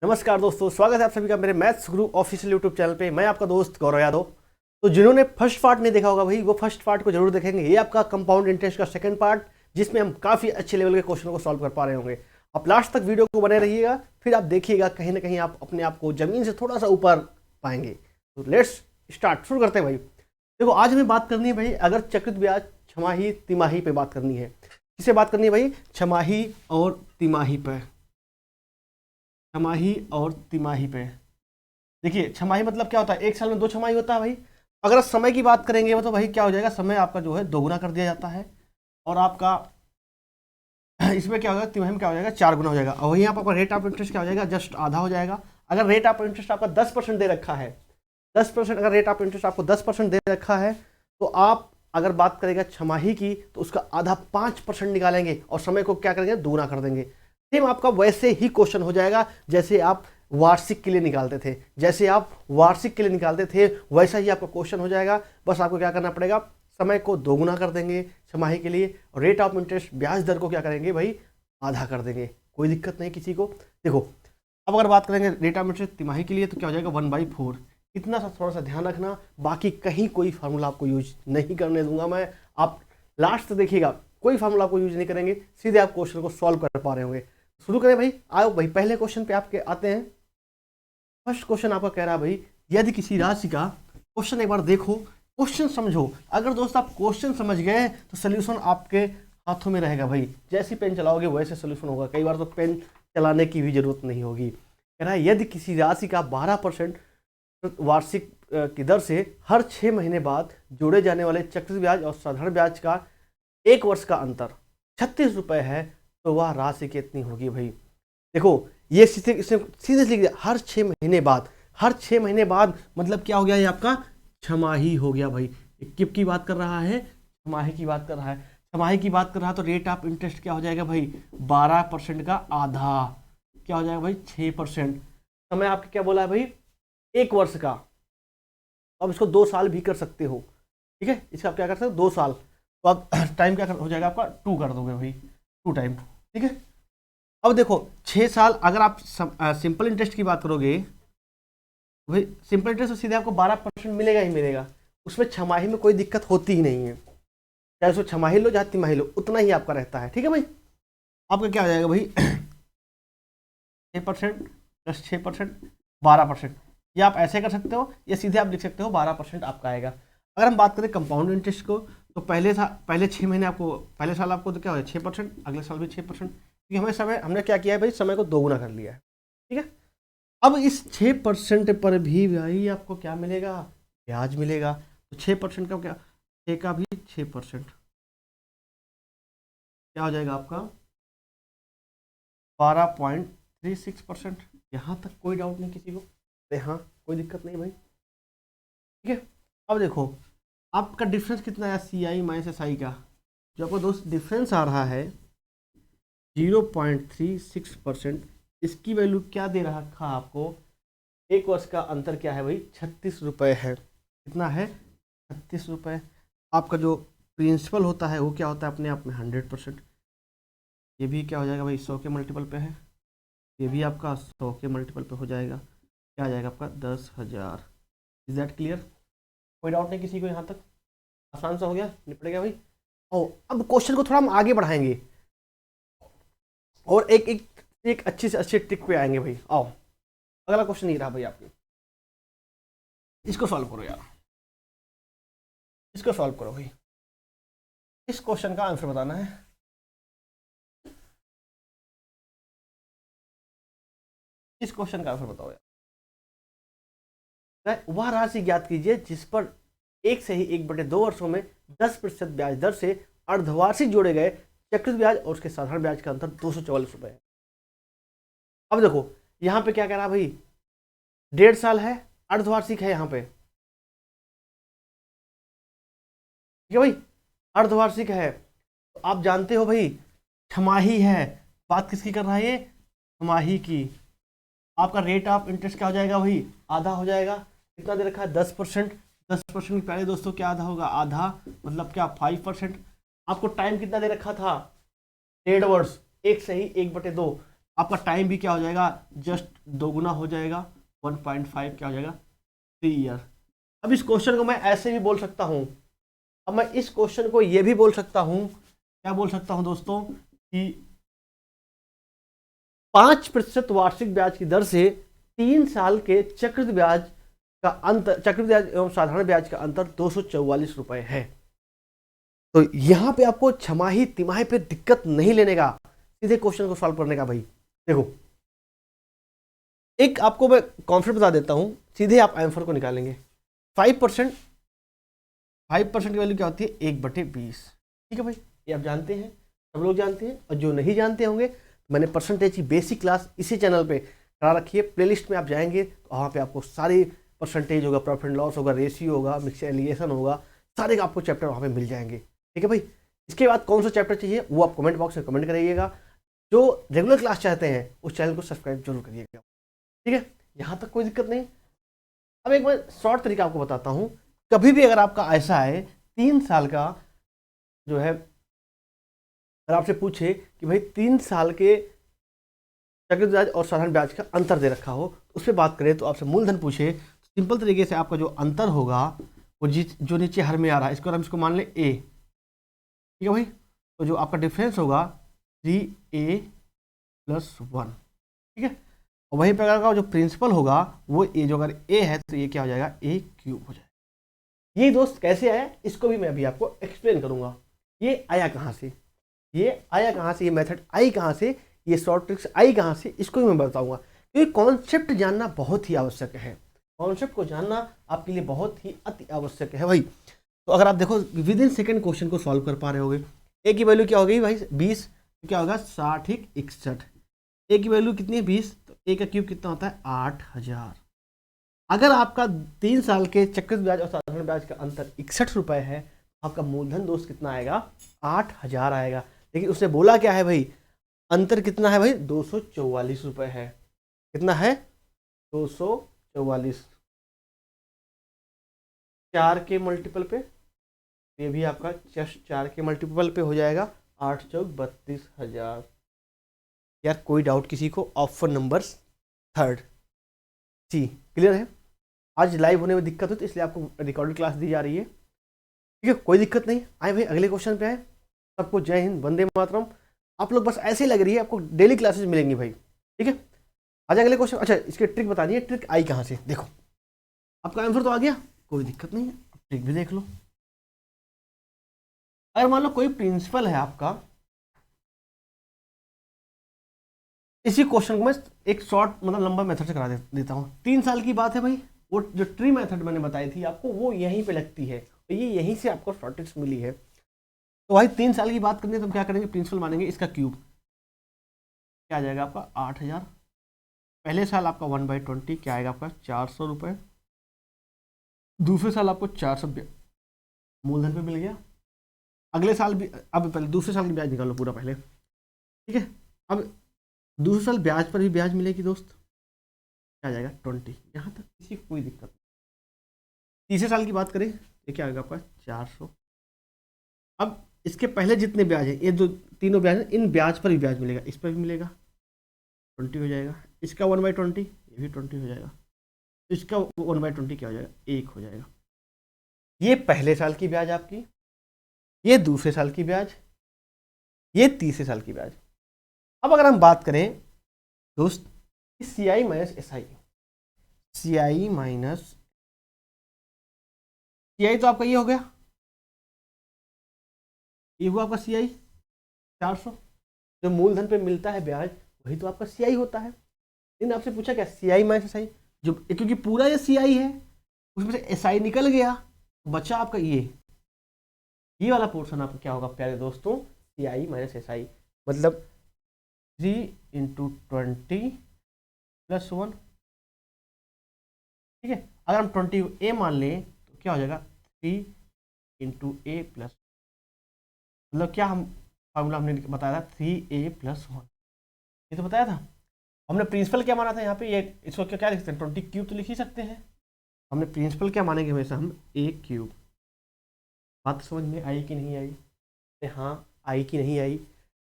नमस्कार दोस्तों, स्वागत है आप सभी का मेरे मैथ्स गुरु ऑफिशियल यूट्यूब चैनल पे। मैं आपका दोस्त गौरव यादव। तो जिन्होंने फर्स्ट पार्ट नहीं देखा होगा भाई, वो फर्स्ट पार्ट को जरूर देखेंगे। ये आपका कंपाउंड इंटरेस्ट का सेकंड पार्ट, जिसमें हम काफ़ी अच्छे लेवल के क्वेश्चन को सॉल्व कर पा रहे होंगे। आप लास्ट तक वीडियो को बने रहिएगा, फिर आप देखिएगा कहीं ना कहीं आप अपने आप को जमीन से थोड़ा सा ऊपर पाएंगे। तो लेट्स स्टार्ट, शुरू करते हैं भाई। देखो, आज हमें बात करनी है भाई, अगर चक्रित ब्याज छमाही तिमाही पे बात करनी है। किसे बात करनी है भाई? छमाही और तिमाही पे। छमाही और तिमाही पे देखिए, छमाही मतलब क्या होता है? एक साल में 2 छमाही होता है भाई। अगर समय की बात करेंगे तो भाई क्या हो जाएगा, समय आपका जो है दोगुना कर दिया जाता है, और आपका इसमें क्या होगा, तिमाही में क्या हो जाएगा, 4 गुना हो जाएगा। और वहीं आपका रेट ऑफ इंटरेस्ट क्या हो जाएगा, जस्ट आधा हो जाएगा। अगर रेट ऑफ इंटरेस्ट आपका 10% दे रखा है, 10%, अगर रेट ऑफ इंटरेस्ट आपको 10% दे रखा है, तो आप अगर बात करेगा छमाही की, तो उसका आधा 5% निकालेंगे और समय को क्या करेंगे, दोगुना कर देंगे। सेम आपका वैसे ही क्वेश्चन हो जाएगा जैसे आप वार्षिक के लिए निकालते थे, वैसा ही आपका क्वेश्चन हो जाएगा। बस आपको क्या करना पड़ेगा, समय को दोगुना कर देंगे छमाही के लिए, और रेट ऑफ इंटरेस्ट ब्याज दर को क्या करेंगे भाई, आधा कर देंगे। कोई दिक्कत नहीं किसी को। देखो, अब अगर बात करेंगे रेट ऑफ इंटरेस्ट तिमाही के लिए, तो क्या हो जाएगा, 1/4। इतना सा थोड़ा सा ध्यान रखना, बाकी कहीं कोई फार्मूला आपको यूज नहीं करने दूंगा मैं। आप लास्ट तक देखिएगा, कोई फार्मूला आपको यूज नहीं करेंगे, सीधे आप क्वेश्चन को सॉल्व कर पा रहे होंगे। शुरू करें भाई। आओ भाई, पहले क्वेश्चन पे आपके आते हैं। फर्स्ट क्वेश्चन आपका कह रहा है भाई, यदि किसी राशि का, क्वेश्चन एक बार देखो, क्वेश्चन समझो। अगर दोस्त आप क्वेश्चन समझ गए तो सोल्यूशन आपके हाथों में रहेगा भाई। जैसी पेन चलाओगे वैसे सोल्यूशन होगा। कई बार तो पेन चलाने की भी जरूरत नहीं होगी। कह रहा है, यदि किसी राशि का 12% वार्षिक की दर से हर 6 महीने बाद जोड़े जाने वाले चक्रवृद्धि ब्याज और साधारण ब्याज का 1 वर्ष का अंतर 36 रुपये है, तो वह राशि कितनी होगी भाई? देखो, ये सीधे लिख दिया, हर 6 महीने बाद। हर 6 महीने बाद मतलब क्या हो गया, ये आपका छमाही हो गया भाई। किप की बात कर रहा है, छमाही की बात कर रहा है। छमाही की बात कर रहा है तो रेट ऑफ इंटरेस्ट क्या हो जाएगा भाई, 12% का आधा क्या हो जाएगा भाई, 6%। समय आपके क्या बोला है भाई, 1 वर्ष का। अब इसको 2 साल भी कर सकते हो, ठीक है। इसका आप क्या कर सकते हो, 2 साल। तो अब टाइम क्या हो जाएगा आपका, 2 कर दोगे भाई, 2 टाइम, ठीक है। अब देखो, 6 साल, अगर आप सिंपल इंटरेस्ट की बात करोगे भाई, सिंपल इंटरेस्ट तो सीधे आपको 12% मिलेगा ही मिलेगा। उसमें छमाही में कोई दिक्कत होती ही नहीं है, चाहे उसको छमाही लो चाहे तिमाही लो, उतना ही आपका रहता है, ठीक है भाई। आपका क्या हो जाएगा भाई, 6% प्लस 6%, 12%। या आप ऐसे कर सकते हो, या सीधे आप लिख सकते हो 12% आपका आएगा। अगर हम बात करें कंपाउंड इंटरेस्ट को, तो पहले 6 महीने आपको, पहले साल आपको तो क्या हो 6%, अगले साल भी 6%, क्योंकि हमने क्या किया है भाई, समय को दोगुना कर लिया है, ठीक है। अब इस 6% पर भी भाई आपको क्या मिलेगा, ब्याज मिलेगा। तो 6% का क्या, 6 का भी 6%, क्या हो जाएगा आपका 12.36%। यहाँ तक कोई डाउट नहीं किसी को? हाँ, कोई दिक्कत नहीं भाई, ठीक है। अब देखो, आपका डिफरेंस कितना है, CI माइनस SI का, जो आपको दोस्त डिफरेंस आ रहा है 0.36%। इसकी वैल्यू क्या दे रखा आपको, 1 वर्ष का अंतर क्या है भाई, 36 रुपये है। कितना है, 36 रुपये। आपका जो प्रिंसिपल होता है वो क्या होता है अपने आप में 100%। ये भी क्या हो जाएगा भाई, 100 के मल्टीपल पे है। ये भी आपका 100 के मल्टीपल पे हो जाएगा, क्या आ जाएगा आपका 10,000। Is that clear? कोई डाउट नहीं किसी को यहाँ तक? आसान सा हो गया, निपट गया भाई। ओ, अब क्वेश्चन को थोड़ा हम आगे बढ़ाएंगे और एक अच्छी से अच्छी ट्रिक पे आएंगे भाई। आओ, अगला क्वेश्चन ये रहा भाई आपके, इसको सॉल्व करो यार, इसको सॉल्व करो भाई। इस क्वेश्चन का आंसर बताना है। इस क्वेश्चन का आंसर बताओ यार। वह राशि ज्ञात कीजिए जिस पर 1 से ही 1/2 वर्षों में 10% ब्याज दर से अर्धवार्षिक जोड़े गए चक्रवृद्धि ब्याज और उसके साधारण ब्याज का अंतर 244 रुपये है। अब देखो, यहाँ पे क्या कह रहा भाई, 1.5 साल है, अर्धवार्षिक है यहाँ पे, ठीक है भाई, अर्धवार्षिक है। तो आप जानते हो भाई, छमाही है। बात किसकी कर रहा है ये, छमाही की। आपका रेट ऑफ इंटरेस्ट क्या हो जाएगा भाई, आधा हो जाएगा। कितना दे रखा है, 10%। 10% पहले दोस्तों क्या आधा होगा, आधा मतलब क्या 5%। आपको टाइम कितना दे रखा था, 1.5 वर्ष, 1 से ही 1/2। आपका टाइम भी क्या हो जाएगा, जस्ट दोगुना हो जाएगा, 1.5 क्या हो जाएगा, 3 ईयर। अब इस क्वेश्चन को मैं ऐसे भी बोल सकता हूँ, अब मैं इस क्वेश्चन को ये भी बोल सकता हूँ, क्या बोल सकता हूँ दोस्तों, कि 5% वार्षिक ब्याज की दर से 3 साल के चक्रवृद्धि ब्याज का अंतर, चक्रवृद्धि ब्याज एवं साधारण ब्याज का अंतर 244 रुपए है। तो यहां पे आपको छमाही तिमाही पे दिक्कत नहीं लेने का, सीधे क्वेश्चन को सॉल्व करने का। भाई देखो, एक आपको मैं कॉन्सेप्ट बता देता हूं, सीधे आप आंसर को निकालेंगे। 5% की वैल्यू क्या होती है, 1/20। ठीक है भाई, ये आप जानते हैं, सब लोग जानते हैं, और जो नहीं जानते होंगे, मैंने परसेंटेज की बेसिक क्लास इसी चैनल पे करा रखी है। प्लेलिस्ट में आप जाएंगे तो वहाँ पे आपको सारी परसेंटेज होगा, प्रॉफिट एंड लॉस होगा, रेशियो होगा, मिक्स एलिगेशन होगा, सारे आपको चैप्टर वहाँ पे मिल जाएंगे। ठीक है भाई, इसके बाद कौन सा चैप्टर चाहिए वो आप कमेंट बॉक्स में कमेंट करिएगा। जो रेगुलर क्लास चाहते हैं उस चैनल को सब्सक्राइब जरूर करिएगा। ठीक है, यहाँ तक कोई दिक्कत नहीं। अब एक मैं शॉर्ट तरीका आपको बताता हूँ। कभी भी अगर आपका ऐसा है 3 साल का जो है, अगर आपसे पूछे कि भाई 3 साल के चक्रवृद्धि ब्याज और साधारण ब्याज का अंतर दे रखा हो, उस पर बात करें, तो आपसे मूलधन पूछे, सिंपल तरीके से आपका जो अंतर होगा वो जो नीचे हर में आ रहा है, इसको हम इसको मान लें ए। ठीक है भाई, तो जो आपका डिफरेंस होगा 3a+1। ठीक है, और वहीं प्रकार का जो प्रिंसिपल होगा वो ए, जो अगर ए है तो ये क्या हो जाएगा, a³ हो जाएगा। ये दोस्त कैसे आया, इसको भी मैं अभी आपको एक्सप्लेन करूंगा। ये आया कहाँ से, ये आया कहाँ से, ये मेथड आई कहाँ से, ये शॉर्ट ट्रिक्स आई कहाँ से, इसको भी मैं बताऊंगा। क्योंकि कॉन्सेप्ट जानना बहुत ही आवश्यक है, कॉन्सेप्ट को जानना आपके लिए बहुत ही अति आवश्यक है भाई। तो अगर आप देखो विद इन सेकेंड क्वेश्चन को सॉल्व कर पा रहे होगे, ए की वैल्यू क्या हो गई भाई 20, तो क्या होगा 60×61। ए की वैल्यू कितनी है 20, तो ए का क्यूब कितना होता है 8000। अगर आपका 3 साल के चक्रवृद्धि ब्याज और साधारण ब्याज का अंतर 61 रुपए है, आपका मूलधन दोस्त कितना आएगा, 8000 आएगा। लेकिन उसने बोला क्या है भाई, अंतर कितना है भाई, 244 रुपए है। कितना है, 244। 4 के मल्टीपल पे, ये भी आपका जस्ट 4 के मल्टीपल पे हो जाएगा, 8 चौक 32,000। यार कोई डाउट किसी को, ऑप्शन नंबर 3 सी क्लियर है। आज लाइव होने में दिक्कत हो तो इसलिए आपको रिकॉर्डेड क्लास दी जा रही है। ठीक है, कोई दिक्कत नहीं। आए भाई अगले क्वेश्चन पे आए। सबको जय हिंद, वंदे मातरम। आप लोग बस ऐसे ही लग रही है, आपको डेली क्लासेस मिलेंगी भाई। ठीक है, आज अगले क्वेश्चन। अच्छा, इसके ट्रिक बतानी है, ट्रिक आई कहाँ से, देखो आपका आंसर तो आ गया, कोई दिक्कत नहीं है, ट्रिक भी देख लो। अगर मान लो कोई प्रिंसिपल है आपका, इसी क्वेश्चन को मैं एक शॉर्ट मतलब लंबा मेथड से करा देता हूँ। 3 साल की बात है भाई, वो जो ट्री मेथड मैंने बताई थी आपको, वो यहीं पे लगती है, तो ये यहीं से आपको शॉर्ट ट्रिक्स मिली है। तो भाई 3 साल की बात करनी है तो हम क्या करेंगे, प्रिंसिपल मानेंगे, इसका क्यूब क्या आ जाएगा आपका 8000। पहले साल आपका 1/20 क्या आएगा आपका 400 रुपये। दूसरे साल आपको 400 मूलधन पे मिल गया। अगले साल भी, अब पहले दूसरे साल की ब्याज निकालो पूरा पहले। ठीक है, अब दूसरे साल ब्याज पर भी ब्याज मिलेगी दोस्त, क्या आ जाएगा 20। यहाँ तक किसी को कोई दिक्कत नहीं। तीसरे साल की बात करें, ये क्या आएगा आपका 400। अब इसके पहले जितने ब्याज हैं, ये जो तीनों ब्याज हैं, इन ब्याज पर भी ब्याज मिलेगा, इस पर भी मिलेगा, 20 हो जाएगा। इसका 1/20, ये भी 20 हो जाएगा। इसका 1/20 क्या हो जाएगा, 1 हो जाएगा। ये पहले साल की ब्याज आपकी, ये दूसरे साल की ब्याज, ये तीसरे साल की ब्याज। अब अगर हम बात करें दोस्त CI minus SI, CI minus CI तो आपका ये हो गया, ये हुआ आपका CI 400। जो मूलधन पे मिलता है ब्याज वही तो आपका CI होता है। लेकिन आपसे पूछा क्या CI माइनस SI, जो क्योंकि पूरा ये CI है, उसमें से SI निकल गया, बचा आपका ये वाला पोर्शन आपका क्या होगा प्यारे दोस्तों, CI माइनस SI, मतलब 3×20+1। ठीक है, अगर हम 20A मान लें तो क्या हो जाएगा 3×A+, मतलब क्या हम फार्मूला हमने बताया था 3A+1, ये तो बताया था हमने। प्रिंसिपल क्या माना था यहाँ पे, ये इसको क्या लिख सकते हैं, 20³ तो लिख ही सकते हैं। हमने प्रिंसिपल क्या मानेंगे हमेशा, हम A³। बात समझ में आई कि नहीं आई, हाँ आई कि नहीं आई।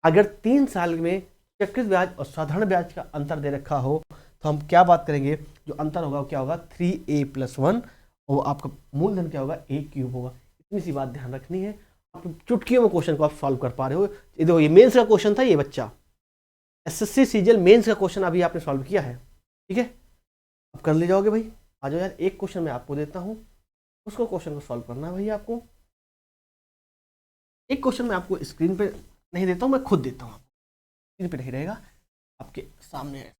अगर 3 साल में चक्रवृद्धि ब्याज और साधारण ब्याज का अंतर दे रखा हो तो हम क्या बात करेंगे, जो अंतर होगा वो क्या होगा 3a+1 और आपका मूलधन क्या होगा a³ होगा। इतनी सी बात ध्यान रखनी है, आप चुटकियों में क्वेश्चन को आप सॉल्व कर पा रहे हो। देखो ये मेंस का क्वेश्चन था, ये बच्चा एसएससी सीजीएल मेंस का क्वेश्चन अभी आपने सॉल्व किया है, ठीक है, अब कर ले जाओगे भाई। आ जाओ यार, एक क्वेश्चन मैं आपको देता हूँ, उसको क्वेश्चन को सॉल्व करना है भाई आपको। एक क्वेश्चन मैं आपको स्क्रीन पे नहीं देता हूँ, मैं खुद देता हूँ आपको, स्क्रीन पे नहीं रहेगा, आपके सामने है।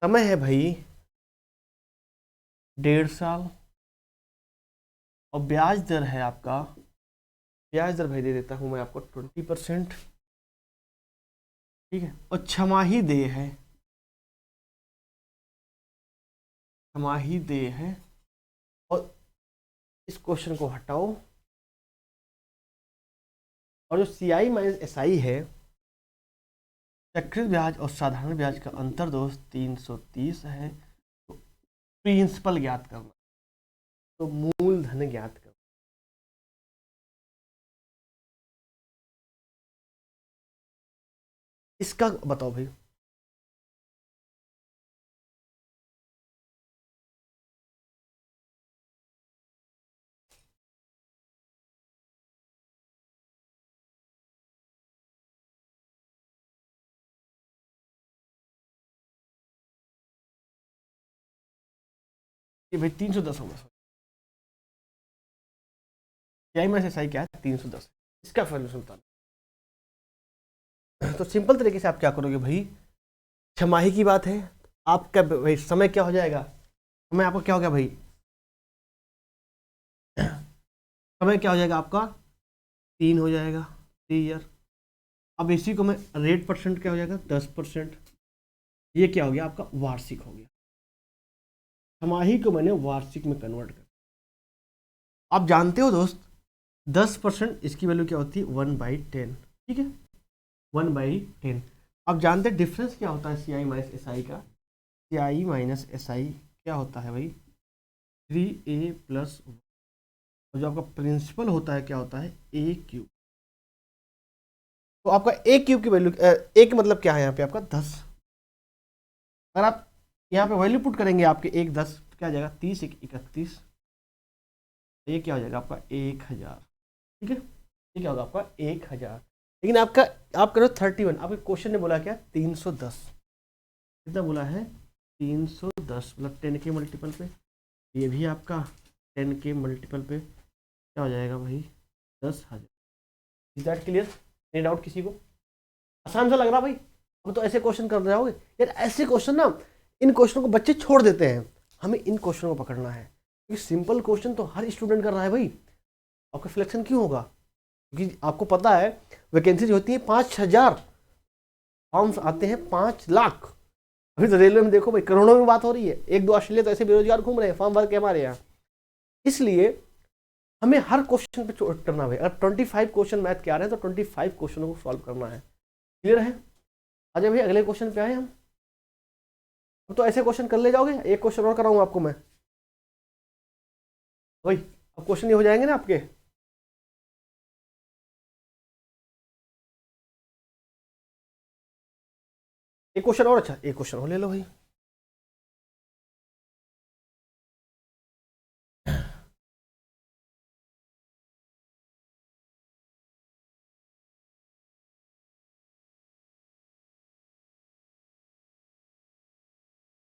समय है भाई 1.5 साल और ब्याज दर है आपका, ब्याज दर भाई दे देता हूँ मैं आपको 20%, ठीक है, और छमाही देय है, छमाही देय है। और इस क्वेश्चन को हटाओ, और जो CI माइनस SI है, चक्रवृद्धि ब्याज और साधारण ब्याज का अंतर दोस्त 330 है, तो प्रिंसिपल ज्ञात करना, तो मूलधन ज्ञात करना। इसका बताओ भाई, ये भाई 310 होगा, CI माइनस SI क्या है 310, इसका सॉल्यूशन बताना। तो सिंपल तरीके से आप क्या करोगे भाई, छमाही की बात है, आपका भाई समय क्या हो जाएगा, समय आपका क्या हो गया भाई, समय क्या हो जाएगा आपका 3 हो जाएगा, 3 ईयर। अब इसी को मैं रेट परसेंट क्या हो जाएगा 10%, ये क्या हो गया आपका वार्षिक हो गया, छमाही को मैंने वार्षिक में कन्वर्ट कर। आप जानते हो दोस्त 10% इसकी वैल्यू क्या होती है 1/10, ठीक है, 1/10। आप जानते हैं डिफरेंस क्या होता है CI माइनस SI का, CI माइनस SI क्या होता है भाई 3a+1, और जो आपका प्रिंसिपल होता है क्या होता है a³। तो आपका a³ की वैल्यू एक मतलब क्या है यहाँ पे आपका 10, अगर आप यहाँ पे वैल्यू पुट करेंगे आपके 1 10 तो क्या आ जाएगा 30 1 31, ये क्या हो जाएगा आपका 1000, ठीक है, ये क्या होगा आपका 1000। लेकिन आपका आप करो 31, आपके क्वेश्चन ने बोला क्या 310, कितना बोला है 310, मतलब 10 के मल्टीपल पे, ये भी आपका 10 के मल्टीपल पे क्या हो जाएगा भाई 10,000। Is that clear, any doubt किसी को, आसान सा लग रहा भाई। अब तो ऐसे क्वेश्चन कर रहे होगे यार, ऐसे क्वेश्चन ना, इन क्वेश्चनों को बच्चे छोड़ देते हैं, हमें इन क्वेश्चनों को पकड़ना है, क्योंकि सिंपल क्वेश्चन तो हर स्टूडेंट कर रहा है भाई, आपका सिलेक्शन क्यों होगा, क्योंकि आपको पता है वैकेंसीज होती है 5,000, फॉर्म्स आते हैं 5 लाख। अभी तो रेलवे में देखो भाई करोड़ों में बात हो रही है, 1 2 ऑस्ट्रेलिया तो ऐसे बेरोजगार घूम रहे हैं फॉर्म भर के हमारे यहाँ। इसलिए हमें हर क्वेश्चन पे करना है, अगर 25 क्वेश्चन मैथ के आ रहे हैं तो 25 क्वेश्चनों को सॉल्व करना है, क्लियर है। अच्छा भाई अगले क्वेश्चन पे आए हम, तो ऐसे क्वेश्चन कर ले जाओगे, एक क्वेश्चन और कराऊंगा आपको मैं भाई, अब क्वेश्चन ये हो जाएंगे ना आपके। एक क्वेश्चन और, अच्छा एक क्वेश्चन और ले लो भाई।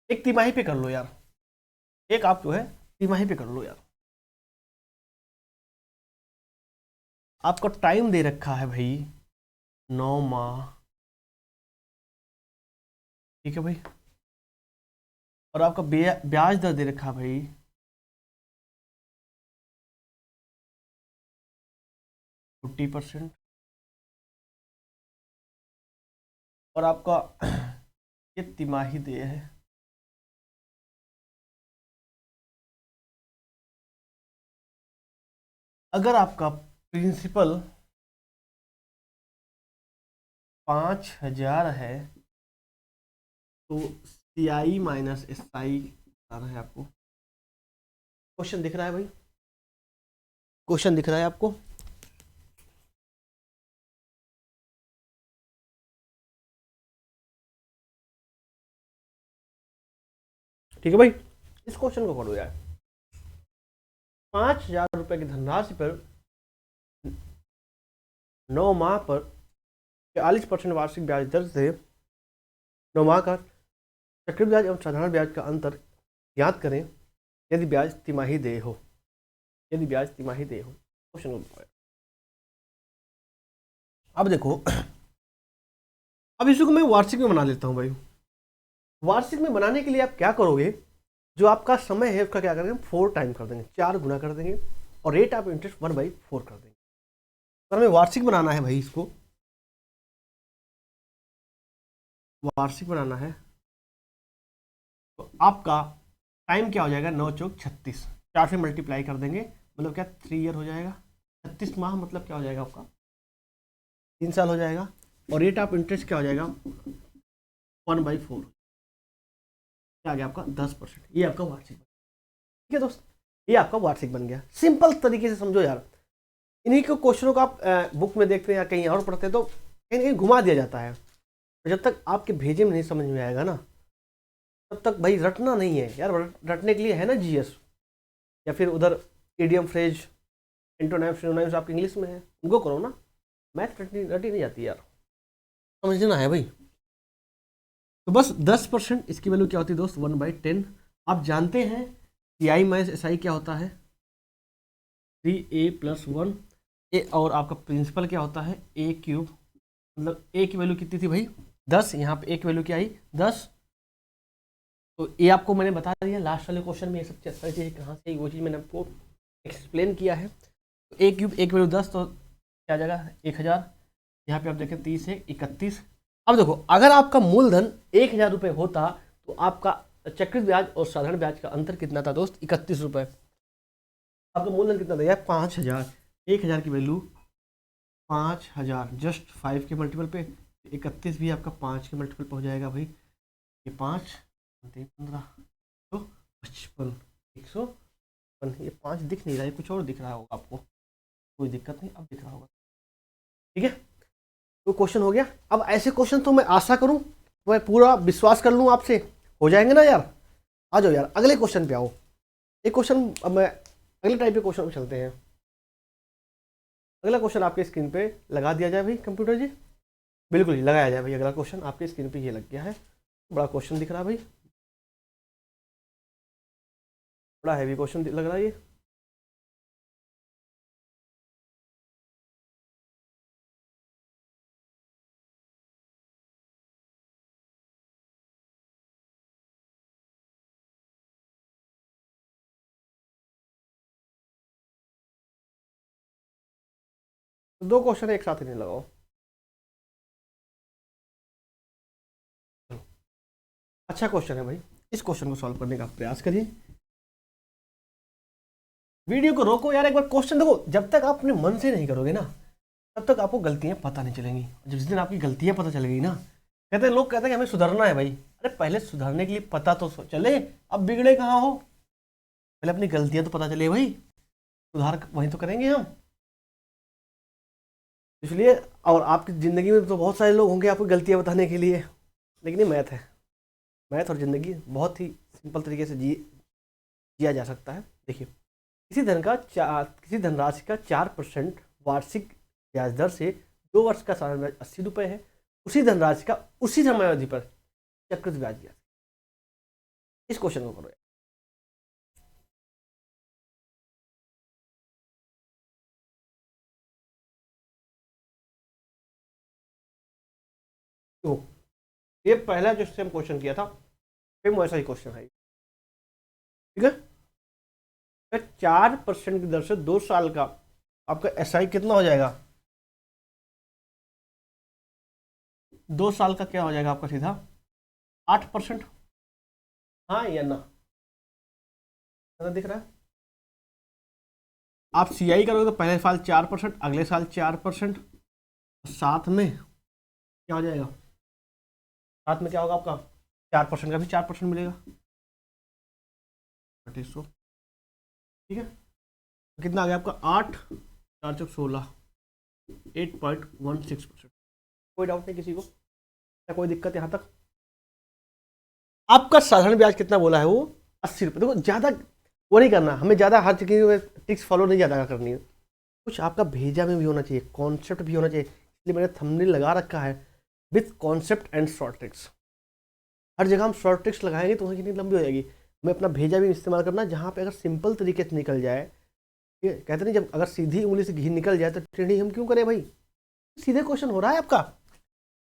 एक तिमाही पे कर लो यार, एक आप जो है तिमाही पे कर लो यार, आपको टाइम दे रखा है भाई 9 माह, ठीक है भाई, और आपका ब्याज दर दे रखा है भाई 50%, और आपका ये तिमाही दे है। अगर आपका प्रिंसिपल 5,000 है तो CI माइनस SI बताना है आपको। क्वेश्चन दिख रहा है भाई, क्वेश्चन दिख रहा है आपको, ठीक है भाई, इस क्वेश्चन को पढ़ो यार। 5,000 रुपये की धनराशि पर 9 माह पर 40% वार्षिक ब्याज दर से 9 माह का चक्रवृद्धि ब्याज एवं साधारण ब्याज का अंतर ज्ञात करें यदि ब्याज तिमाही देय हो। यदि ब्याज तिमाही देय हो, क्वेश्चन को अब देखो, अब इसको मैं वार्षिक में बना लेता हूं भाई। वार्षिक में बनाने के लिए आप क्या करोगे, जो आपका समय है उसका क्या करेंगे, 4 टाइम कर देंगे, 4 गुना कर देंगे और रेट ऑफ इंटरेस्ट 1/4 कर देंगे। अगर हमें वार्षिक बनाना है भाई, इसको वार्षिक बनाना है तो आपका टाइम क्या हो जाएगा, 9 चौक 36, 4 से मल्टीप्लाई कर देंगे, मतलब क्या 3 ईयर हो जाएगा। 36 माह मतलब क्या हो जाएगा आपका, 3 साल हो जाएगा। और रेट ऑफ इंटरेस्ट क्या हो जाएगा, 1/4, क्या आ गया आपका 10%। ये आपका वार्षिक, ठीक है दोस्त, ये आपका वार्षिक बन गया। सिंपल तरीके से समझो यार, इन्हीं के क्वेश्चनों को आप बुक में देखते हैं या कहीं और पढ़ते हैं तो कहीं कहीं घुमा दिया जाता है। तो जब तक आपके भेजे में नहीं समझ में आएगा ना, तब तक भाई रटना नहीं है यार। रटने के लिए है ना जीएस, या फिर उधर इडियम फ्रेज एंटोनिम्स सिनोनिम्स आपके इंग्लिश में है, उनको करो ना। मैथ रटी नहीं जाती यार, समझना है भाई। तो बस 10%, इसकी वैल्यू क्या होती है दोस्त, 1/10। आप जानते हैं कि आई माइनस एस आई क्या होता है, 3a + 1 ए, और आपका प्रिंसिपल क्या होता है a³। मतलब a की वैल्यू कितनी थी भाई, 10, यहाँ पे a की वैल्यू क्या आई 10। तो ये आपको मैंने बता दिया लास्ट वाले क्वेश्चन में, ये सब सारी चीज़ें कहाँ से वो चीज़ मैंने आपको एक्सप्लेन किया है। तो a³ a की वैल्यू 10, तो क्या आ जाएगा 1000। यहाँ पे आप देखें 30 से 31। अब देखो, अगर आपका मूलधन 1000 रुपये होता तो आपका चक्रवृद्धि ब्याज और साधारण ब्याज का अंतर कितना था दोस्त, 31 रुपये। आपका मूलधन कितना था यार, 5000। 1000 की वैल्यू 5000, जस्ट 5 के मल्टीपल पे 31 भी आपका 5 के मल्टीपल पे हो जाएगा भाई। ये 5 15 तो 55 155। ये 5 दिख नहीं रहा है, कुछ और दिख रहा होगा आपको, कोई दिक्कत नहीं, अब दिख रहा होगा, ठीक है। तो क्वेश्चन हो गया। अब ऐसे क्वेश्चन तो मैं आशा करूं, मैं पूरा विश्वास कर लूं आपसे हो जाएंगे ना यार। आ जाओ यार, अगले क्वेश्चन पे आओ। एक क्वेश्चन, अब मैं अगले टाइप के क्वेश्चन पे चलते हैं। अगला क्वेश्चन आपके स्क्रीन पे लगा दिया जाए भाई कंप्यूटर जी, बिल्कुल ही लगाया जाए भाई। अगला क्वेश्चन आपके स्क्रीन पे ये लग गया है, बड़ा क्वेश्चन दिख रहा है भाई, बड़ा हैवी क्वेश्चन लग रहा है ये। तो 2 क्वेश्चन एक साथ ही नहीं लगाओ। अच्छा क्वेश्चन है भाई, इस क्वेश्चन को सॉल्व करने का प्रयास करिए। वीडियो को रोको यार, एक बार क्वेश्चन देखो। जब तक आप अपने मन से नहीं करोगे ना, तब तक आपको गलतियां पता नहीं चलेंगी। जिस दिन आपकी गलतियां पता चलेगी ना, कहते हैं लोग कहते हैं कि हमें सुधरना है भाई। अरे पहले सुधरने के लिए पता तो चले, अब बिगड़े कहाँ हो, पहले अपनी गलतियां तो पता चले भाई, सुधार वहीं तो करेंगे हम। इसलिए, और आपकी ज़िंदगी में तो बहुत सारे लोग होंगे आपको गलतियां बताने के लिए, लेकिन ये मैथ है। मैथ और ज़िंदगी बहुत ही सिंपल तरीके से जिया जा सकता है। देखिए, किसी धनराशि का 4% वार्षिक ब्याज दर से 2 वर्ष का साधारण ब्याज 80 रुपये है। उसी धनराशि का उसी समयावधि पर चक्रवृद्धि ब्याज दिया। इस क्वेश्चन को करो। तो ये पहला जो सेम क्वेश्चन किया था, सेम वैसा ही क्वेश्चन है, ठीक है। 4% की दर से 2 साल का आपका एसआई कितना हो जाएगा, 2 साल का क्या हो जाएगा आपका सीधा 8%। हाँ या ना, दिख रहा है। आप सीआई करोगे तो पहले साल 4%, अगले साल 4%, साथ में क्या हो जाएगा, साथ में क्या होगा आपका 4% का भी 4% मिलेगा, 3200, ठीक है। तो कितना आ गया आपका 8 4 चौक 16, 8.16%। कोई डाउट नहीं किसी को, या कोई दिक्कत यहाँ तक। आपका साधारण ब्याज कितना बोला है वो 80 रुपये। देखो ज़्यादा वो नहीं करना, हमें ज़्यादा हर जगह में ट्रिक्स फॉलो नहीं ज़्यादा करनी है, कुछ आपका भेजा में भी होना चाहिए, कॉन्सेप्ट भी होना चाहिए। इसलिए मैंने थंबनेल लगा रखा है with concept and short tricks. हर जगह हम शॉर्ट ट्रिक्स लगाएंगे तो वहाँ कितनी लंबी हो जाएगी। हमें अपना भेजा भी इस्तेमाल करना, जहाँ पे अगर सिंपल तरीके से निकल जाए, ये कहते नहीं जब अगर सीधी उंगली से घी निकल जाए तो टेढ़ी हम क्यों करें भाई। सीधे क्वेश्चन हो रहा है आपका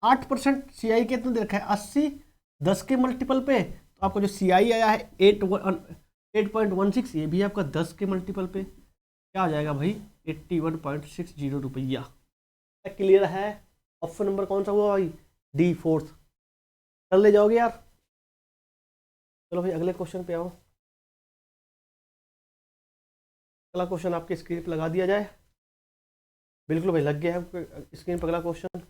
8% CI कितना दे रखा है 80, 10 के मल्टीपल पे, तो आपको जो CI आया है 8.16, ये भी आपका 10 के मल्टीपल पे क्या आ जाएगा भाई 81.60 रुपया। क्लियर है। ऑप्शन नंबर कौन सा हुआ भाई D, 4th। कर ले जाओगे यार। चलो भाई अगले क्वेश्चन पे आओ। अगला क्वेश्चन आपके स्क्रीन पर लगा दिया जाए। बिल्कुल भाई लग गया है स्क्रीन पर अगला क्वेश्चन।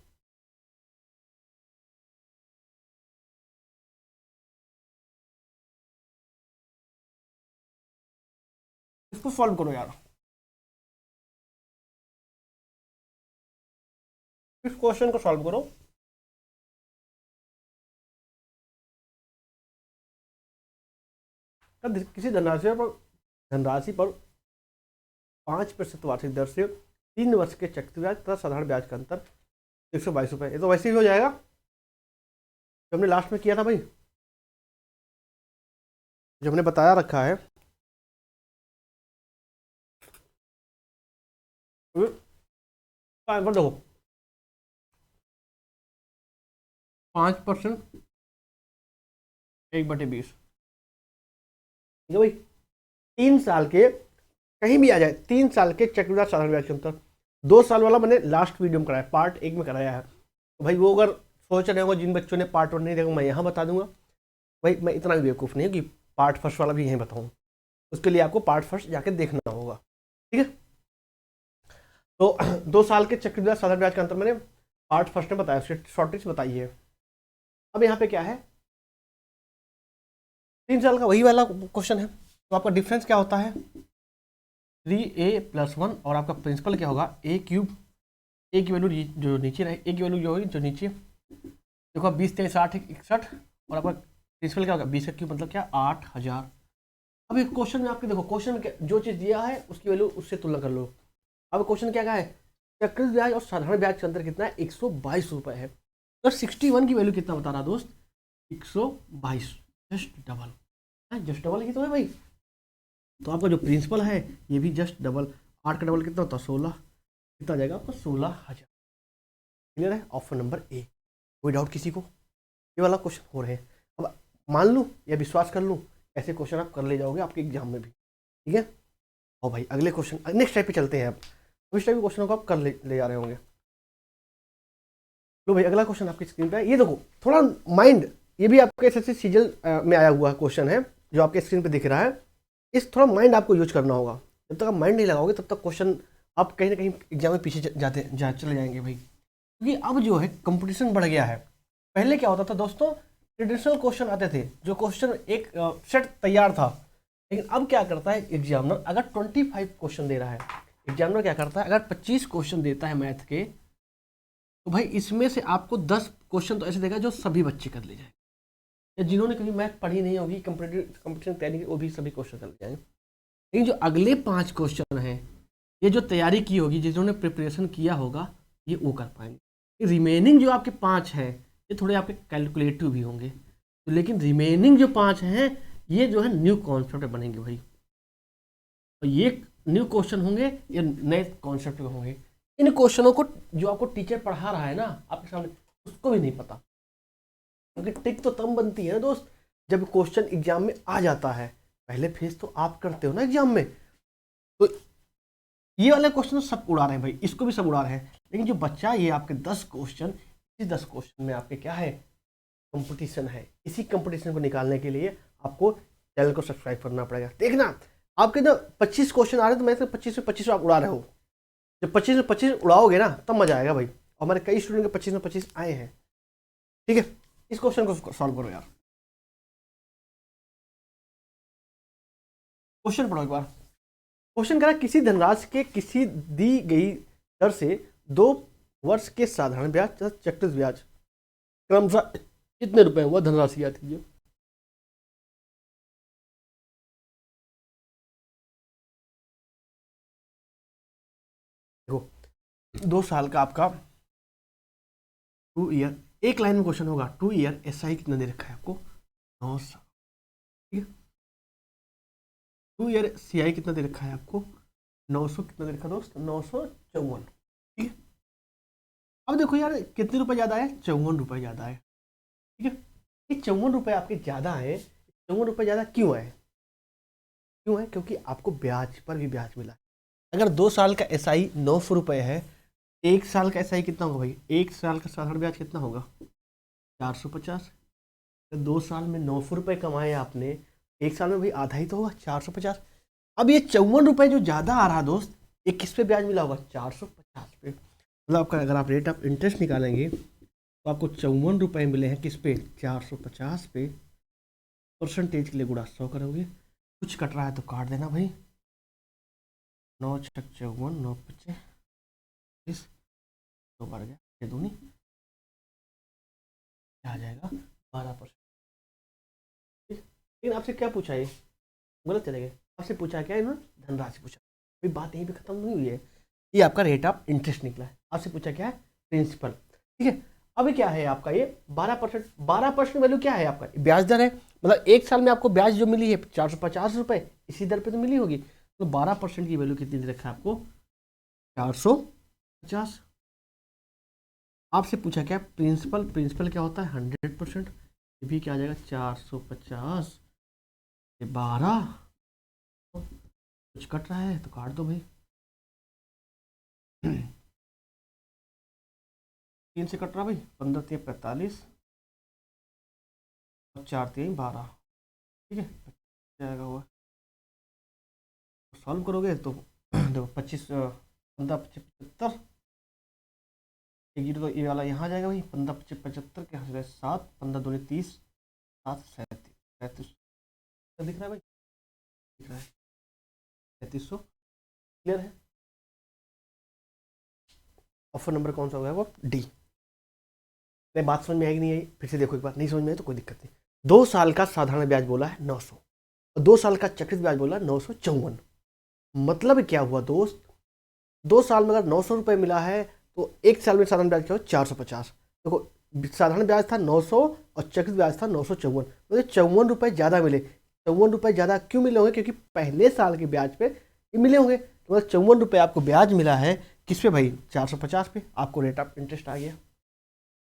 इसको सॉल्व करो यार, इस क्वेश्चन को सॉल्व करो। किसी धनराशि पर 5% वार्षिक दर से 3 वर्ष के चक्रवृद्धि तथा साधारण ब्याज का अंतर 122 रुपये। ये तो वैसे ही हो जाएगा जो हमने लास्ट में किया था भाई, जो हमने बताया रखा है। देखो 5% 1/20, ठीक है भाई। 3 साल के कहीं भी आ जाए, 3 साल के चक्रवृद्धि साधारण ब्याज के अंतर। 2 साल वाला मैंने लास्ट वीडियो में कराया, पार्ट 1 में कराया है। तो भाई वो अगर सोच रहे हो जिन बच्चों ने पार्ट 1 नहीं देखा, मैं यहाँ बता दूंगा भाई, मैं इतना भी बेवकूफ़ नहीं हूँ कि पार्ट फर्स्ट वाला भी यहीं बताऊँ। उसके लिए आपको पार्ट फर्स्ट जाके देखना होगा, ठीक है। तो 2 साल के चक्रवृद्धि साधारण ब्याज का अंतर मैंने पार्ट फर्स्ट में बताया, शॉर्ट ट्रिक्स बताई है। अब यहाँ पे क्या है 3 साल का वही वाला क्वेश्चन है। तो आपका डिफरेंस क्या होता है 3A+1 और आपका प्रिंसिपल क्या होगा A³। ए की वैल्यू जो नीचे रहे, ए की वैल्यू जो होगी जो नीचे, देखो 20 3 60 61 और आपका प्रिंसिपल क्या होगा 20 का क्यूब मतलब क्या 8000। अब एक क्वेश्चन में आपके देखो क्वेश्चन में जो चीज़ दिया है उसकी वैल्यू उससे तुलना कर लो। अब क्वेश्चन क्या है चक्रवृद्धि ब्याज और साधारण ब्याज के अंतर कितना है 122 रुपये है। तो 61 की वैल्यू कितना बता रहा दोस्त 122, जस्ट डबल, जस्ट डबल ही तो है भाई। तो आपका जो प्रिंसिपल है ये भी जस्ट डबल, 8 का डबल कितना होता है 16, कितना जाएगा आपका 16,000। क्लियर है ऑप्शन नंबर ए। कोई डाउट किसी को, ये वाला क्वेश्चन हो रहे हैं। अब मान लूँ या विश्वास कर लूँ, ऐसे क्वेश्चन आप कर ले जाओगे आपके एग्जाम में भी, ठीक है। और भाई अगले क्वेश्चन नेक्स्ट टाइप पे चलते हैं। अब इस टाइप के क्वेश्चनों को आप कर ले जा रहे होंगे। लो भाई अगला क्वेश्चन आपकी स्क्रीन पे है, ये देखो थोड़ा माइंड, ये भी आपके एसएससी सीजल में आया हुआ क्वेश्चन है जो आपके स्क्रीन पे दिख रहा है। इस थोड़ा माइंड आपको यूज करना होगा, जब तक आप माइंड नहीं लगाओगे तब तक क्वेश्चन आप कहीं ना कहीं एग्जाम में पीछे चले जाएंगे भाई। क्योंकि अब जो है कंपटीशन बढ़ गया है। पहले क्या होता था दोस्तों ट्रेडिशनल क्वेश्चन आते थे, जो क्वेश्चन एक सेट तैयार था। लेकिन अब क्या करता है एग्जामिनर, अगर 25 क्वेश्चन दे रहा है, एग्जामिनर क्या करता है अगर 25 क्वेश्चन देता है मैथ के, तो भाई इसमें से आपको 10 क्वेश्चन तो ऐसे देगा जो सभी बच्चे कर ले जाए, या जिन्होंने कभी मैथ पढ़ी नहीं होगी कंपटीशन तैयारी की वो भी सभी क्वेश्चन कर ले जाएंगे। लेकिन जो अगले 5 क्वेश्चन हैं, ये जो तैयारी की होगी, जिन्होंने प्रिपरेशन किया होगा, ये वो कर पाएंगे। रिमेनिंग जो आपके 5 हैं ये थोड़े आपके कैलकुलेटिव भी होंगे, तो लेकिन रिमेनिंग जो 5 हैं ये जो है न्यू कॉन्सेप्ट बनेंगे भाई। और ये न्यू क्वेश्चन होंगे, ये नए कॉन्सेप्ट होंगे। इन क्वेश्चनों को जो आपको टीचर पढ़ा रहा है ना आपके सामने, उसको भी नहीं पता। क्योंकि टिक तो तब बनती है ना दोस्त जब क्वेश्चन एग्जाम में आ जाता है। पहले फेस तो आप करते हो ना एग्जाम में, तो ये वाले क्वेश्चन सब उड़ा रहे हैं भाई, इसको भी सब उड़ा रहे हैं। लेकिन जो बच्चा ये आपके 10 क्वेश्चन, इस 10 क्वेश्चन में आपके क्या है कंपटीशन है। इसी कंपटीशन को निकालने के लिए आपको चैनल को सब्सक्राइब करना पड़ेगा। देखना आपके जो 25 क्वेश्चन आ रहे हैं तो मैं 25 में 25 आप उड़ा रहे हो। जब 25 में 25 उड़ाओगे ना तब मजा आएगा भाई। और हमारे कई स्टूडेंट के 25 में 25 आए हैं, ठीक है। इस क्वेश्चन को सॉल्व करो यार। क्वेश्चन पढ़ो एक बार। क्वेश्चन कह रहा है किसी धनराशि के किसी दी गई दर से 2 वर्ष के साधारण ब्याज तथा चक्रवृद्धि ब्याज क्रमशः कितने रुपए हुआ धनराशि याद कीजिए। 2 साल का आपका 2 ईयर, एक लाइन में क्वेश्चन होगा 2 ईयर SI कितना दे रखा है आपको, 9 साल, ठीक है। 2 ईयर CI कितना दे रखा है आपको, 900 कितना दे रखा है दोस्त, 954, ठीक है। अब देखो यार कितने रुपए ज़्यादा है, 54 रुपये ज़्यादा है, ठीक है। ये 54 रुपये आपके ज़्यादा है, 54 रुपये ज़्यादा क्यों है, क्यों है, क्योंकि आपको ब्याज पर भी ब्याज मिला है। अगर 2 साल का SI 900 रुपये है, 1 साल का SI कितना होगा भाई, 1 साल का साधारण ब्याज कितना होगा, 450। 2 साल में 900 रुपये कमाए आपने, 1 साल में भाई आधा ही तो होगा, 450। अब ये 54 रुपये जो ज़्यादा आ रहा दोस्त, ये किस पे ब्याज मिला होगा, 450 पे। मतलब आपका अगर आप रेट ऑफ इंटरेस्ट निकालेंगे तो आपको 54 रुपये मिले हैं किस पे, 450 पे। परसेंटेज के लिए गुणा 100 करोगे, कुछ कट रहा है तो काट देना भाई, 9 छक 54, 9 25, तो बढ़ गया, ये दूनी क्या आ जाएगा, 12%। लेकिन आपसे क्या पूछा, ये गलत चले गए, आपसे पूछा क्या इन्होंने, धनराशि पूछा। अभी बात यहीं पे खत्म नहीं हुई है, ये आपका रेट ऑफ इंटरेस्ट निकला है। आपसे पूछा क्या है, प्रिंसिपल, ठीक है। अभी क्या है आपका ये 12%, 12% वैल्यू क्या है आपका, ब्याज दर है। मतलब 1 साल में आपको ब्याज जो मिली है 450 रुपये, इसी दर पे तो मिली होगी। तो 12% की वैल्यू कितनी दे रखा है आपको, 450। आपसे पूछा क्या, प्रिंसिपल, प्रिंसिपल क्या होता है 100%, ये भी क्या आ जाएगा 450 12, कुछ कट रहा है तो काट दो भाई, 3 से कट रहा भाई, 15 3 45 और 4 3 12, ठीक है, जाएगा हुआ। सॉल्व करोगे तो देखो 25 15 25 75, एक जीरो तो ये वाला यहाँ जाएगा भाई, 15 25 75 के यहाँ 7 15 दूनी 30, 7 37 37 दिख रहा है भाई, दिख रहा है 3300, क्लियर है। ऑप्शन नंबर कौन सा होगा वो, डी। नहीं बात समझ में आएगी नहीं आई, फिर से देखो एक बार, नहीं समझ में आई तो कोई दिक्कत नहीं। 2 साल का साधारण ब्याज बोला है 900, और 2 साल का चक्रित ब्याज बोला है 954। मतलब क्या हुआ दोस्त, 2 साल में अगर 900 रुपये मिला है तो 1 साल में साधारण ब्याज क्या हो 450। देखो साधारण ब्याज था 900 और चक्रित ब्याज था 954, मतलब 54 रुपये ज़्यादा मिले। 54 रुपये ज़्यादा क्यों मिले होंगे, क्योंकि पहले साल के ब्याज पे ये मिले होंगे। तो मतलब 54 रुपये आपको ब्याज मिला है किस पे भाई, 450 पे। आपको रेट ऑफ इंटरेस्ट आ गया,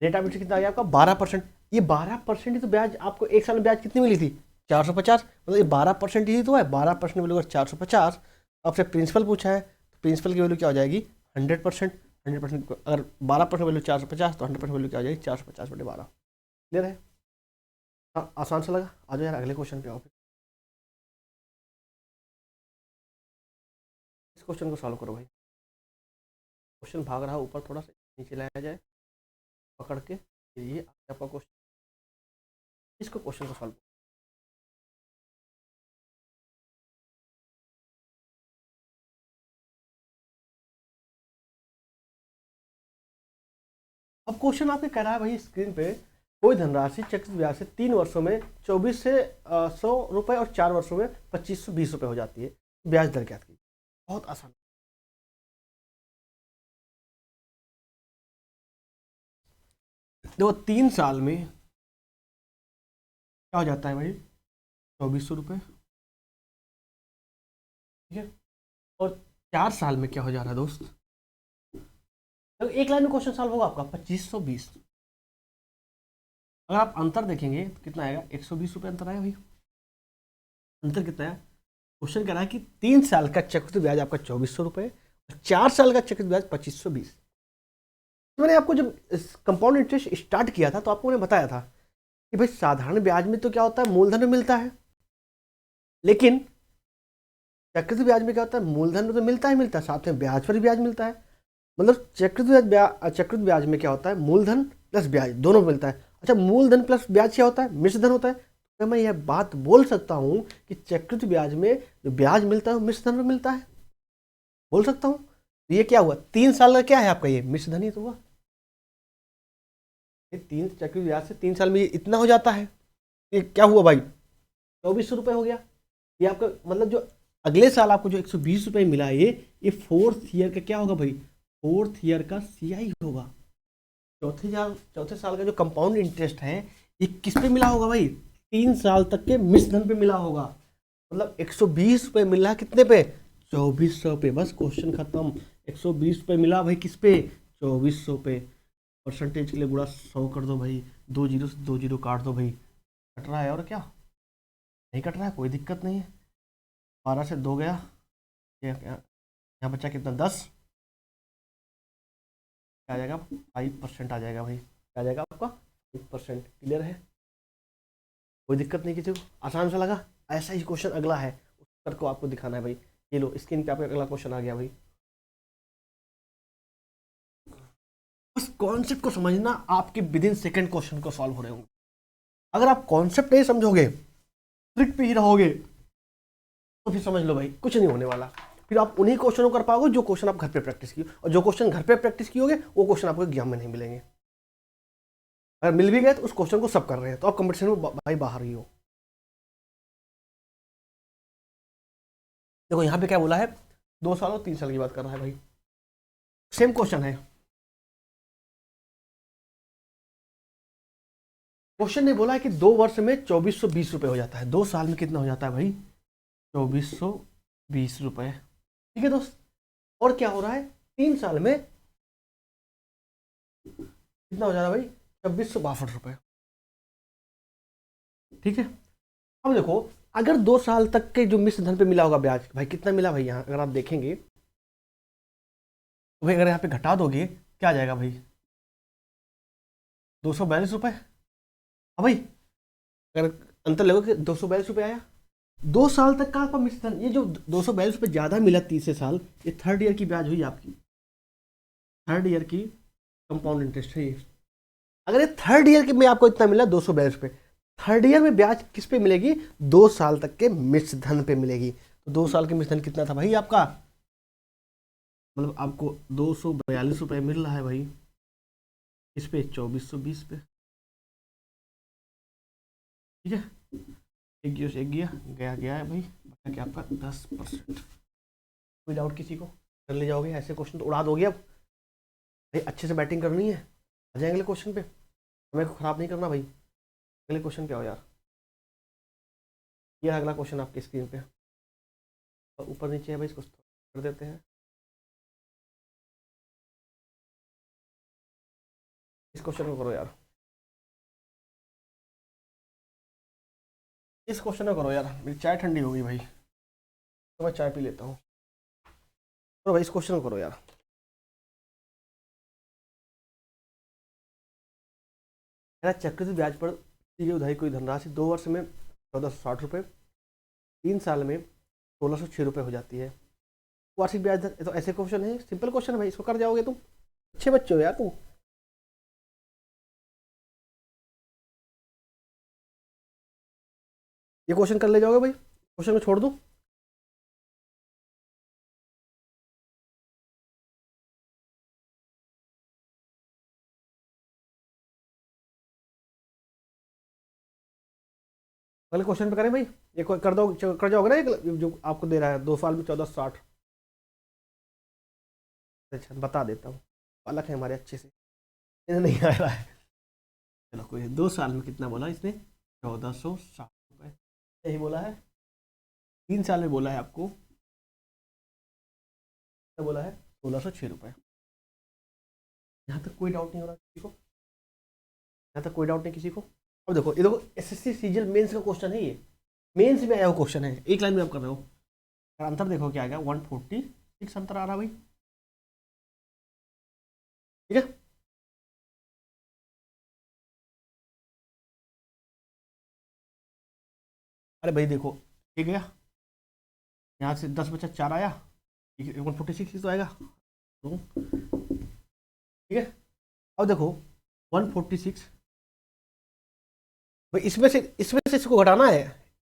रेट ऑफ इंटरेस्ट कितना आ गया आपका 12%। ये 12% ही तो ब्याज आपको 1 साल में ब्याज कितनी मिली थी 450, मतलब ये 12% ही तो है। 12% वैल्यू अगर 450, आपसे प्रिंसिपल पूछा है तो प्रिंसिपल की वैल्यू क्या हो जाएगी 100%। 100% अगर 12% वैल्यू 450 तो 100% वैल्यू क्या हो जाएगी 450/12। क्लियर है, हाँ आसान सा लगा। आ जाओ यार अगले क्वेश्चन पे आओ, इस क्वेश्चन को सॉल्व करो भाई। क्वेश्चन भाग रहा है ऊपर, थोड़ा सा नीचे लाया जाए पकड़ के, ये आपका क्वेश्चन, इसको क्वेश्चन को सॉल्व। अब क्वेश्चन आपके कह रहा है भाई स्क्रीन पे, कोई धनराशि चक्रवृद्धि ब्याज से 3 वर्षों में 24 से 100 रुपये और 4 वर्षों में 2520 रुपये हो जाती है, ब्याज दर क्या थी। बहुत आसान। देखो 3 साल में क्या हो जाता है भाई 2400 रुपये, ठीक है। और 4 साल में क्या हो जा रहा है दोस्त, तो एक लाइन में क्वेश्चन सॉल्व होगा आपका 2520। अगर आप अंतर देखेंगे तो कितना आएगा 120 रुपये अंतर आएगा भाई। अंतर कितना है, क्वेश्चन कह रहा है कि 3 साल का चक्रवृद्धि ब्याज आपका 2400 रुपये और 4 साल का चक्रवृद्धि ब्याज 2520। तो मैंने आपको जब कंपाउंड इंटरेस्ट स्टार्ट किया था तो आपको मैंने बताया था कि भाई साधारण ब्याज में तो क्या होता है मूलधन में मिलता है, लेकिन चक्रवृद्धि ब्याज में क्या होता है मूलधन में तो मिलता ही मिलता है, साथ में ब्याज पर भी ब्याज मिलता है। मतलब चक्रवृद्धि ब्याज में क्या होता है मूलधन प्लस ब्याज दोनों मिलता है। अच्छा मूलधन प्लस ब्याज क्या होता है, मिश्र धन होता है। तो मैं यह बात बोल सकता हूँ कि चक्रवृद्धि ब्याज में जो ब्याज मिलता है वो मिश्र धन में मिलता है, बोल सकता हूँ। तो ये क्या हुआ 3 साल का क्या है आपका, ये मिश्र धन ही तो हुआ। ये 3 चक्रवृद्धि ब्याज से 3 साल में ये इतना हो जाता है, ये क्या हुआ भाई 2400 रुपये हो गया। ये आपका मतलब जो अगले साल आपको जो 120 रुपये मिला है, ये 4th ईयर का क्या होगा भाई फोर्थ ईयर का CI होगा। चौथे साल का जो कंपाउंड इंटरेस्ट है ये किस पे मिला होगा भाई? 3 साल तक के मिश्रधन पे मिला होगा। मतलब 120 रुपये मिल रहा है कितने पे? 2400 पे। बस क्वेश्चन खत्म। 120 रुपये मिला भाई किस पे? 2400 पे। परसेंटेज के लिए गुणा 100 कर दो भाई, 2 जीरो से 2 जीरो काट दो भाई। कट रहा है और क्या? नहीं कट रहा है, कोई दिक्कत नहीं है। 12 से 2 गया, यहाँ बच्चा कितना? 10। क्या आ जाएगा? 5% आ जाएगा भाई। क्या आ जाएगा आपका? 5%। क्लियर है? कोई दिक्कत नहीं किसी को? आसान सा लगा? ऐसा ही क्वेश्चन अगला है, उत्तर को आपको दिखाना है भाई। ये लो स्क्रीन पे आपका अगला क्वेश्चन आ गया भाई। बस कॉन्सेप्ट को समझना, आपके विद इन सेकेंड क्वेश्चन को सॉल्व हो रहे होंगे। अगर आप कॉन्सेप्ट नहीं समझोगे, ट्रिक पे ही रहोगे, तो फिर समझ लो भाई कुछ नहीं होने वाला। फिर आप उन्हीं क्वेश्चनों कर पाओगे जो क्वेश्चन आप घर पे प्रैक्टिस किए, और जो क्वेश्चन घर पे प्रैक्टिस किए होगे वो क्वेश्चन आपको एग्जाम में नहीं मिलेंगे। अगर मिल भी गए तो उस क्वेश्चन को सब कर रहे हैं, तो आप कंपटीशन में भाई बाहर ही हो। देखो यहाँ पे क्या बोला है, 2 साल और 3 साल की बात कर रहा है भाई। सेम क्वेश्चन है। क्वेश्चन ने बोला है कि 2 वर्ष में 2420 रुपये हो जाता है। 2 साल में कितना हो जाता है भाई? 2420 रुपये। ठीक है दोस्त। और क्या हो रहा है? 3 साल में कितना हो जा रहा है भाई? 2662 रुपये। ठीक है। अब देखो, अगर 2 साल तक के जो मिश्र धन पे मिला होगा ब्याज, भाई कितना मिला भाई? यहाँ अगर आप देखेंगे तो भाई अगर यहाँ पे घटा दोगे क्या आ जाएगा भाई? 242 रुपये। हाँ भाई, अगर अंतर लगोगे 242 रुपये आया। 2 साल तक का आपका मिश्र धन, ये जो 242 रुपये ज़्यादा मिला तीसरे साल, ये थर्ड ईयर की ब्याज हुई आपकी। थर्ड ईयर की कंपाउंड इंटरेस्ट है ये। अगर ये थर्ड ईयर के में आपको इतना मिला 242 रुपये, थर्ड ईयर में ब्याज किस पे मिलेगी? 2 साल तक के मिश्र धन पे मिलेगी। तो 2 साल के मिश्र धन कितना था भाई आपका? मतलब आपको 242 रुपये मिल रहा है भाई, इस पे 2420 पे। ठीक है, एक गया से एक गया गया है भाई। बचा क्या आपका? 10%। कोई डाउट किसी को? कर ले जाओगे ऐसे क्वेश्चन तो उड़ा दोगे। अब भाई अच्छे से बैटिंग करनी है, आ जाए अगले क्वेश्चन पे। हमें को खराब नहीं करना भाई। अगले क्वेश्चन क्या हो यार? ये अगला क्वेश्चन आपकी स्क्रीन पे ऊपर नीचे है भाई, इसको कर देते हैं। इस क्वेश्चन को करो यार, इस क्वेश्चन को करो यार। मेरी चाय ठंडी हो गई भाई, तो मैं चाय पी लेता हूँ। तो भाई इस क्वेश्चन को करो यार। मेरा चक्रवृद्धि ब्याज पर दी गई उधारी कोई धनराशि 2 वर्ष में 1460 रुपये, 3 साल में 1606 रुपये हो जाती है। वार्षिक ब्याज दर, तो ऐसे क्वेश्चन है, सिंपल क्वेश्चन है भाई, इसको कर जाओगे तुम। अच्छे बच्चे हो यार तुम। ये क्वेश्चन कर ले जाओगे भाई, क्वेश्चन को छोड़ दूँ? अगले क्वेश्चन पे करें भाई। ये कर दो, कर जाओगे ना? जो आपको दे रहा है 2 साल में 1460। अच्छा बता देता हूँ, अलग है हमारे अच्छे से, इन्हें नहीं आ रहा है। चलो कोई, 2 साल में कितना बोला इसने? 1460 रुपये। यही बोला है। 3 साल में बोला है आपको, क्या बोला है? 1606 रुपये। यहाँ तक कोई डाउट नहीं हो रहा किसी को? यहाँ तक कोई डाउट नहीं किसी को? अब देखो, ये देखो SSC सीजीएल मेंस का क्वेश्चन है ये। मेंस में आया हुआ क्वेश्चन है, एक लाइन में आप कर रहे हो। अंतर देखो क्या आएगा? 146 अंतर आ रहा भाई। ठीक है। अरे भाई देखो, ठीक है, यहाँ से 10 बचा 4 आया, 146 तो आएगा। तो ठीक है। अब देखो 146 भाई, इसमें से इसको घटाना है।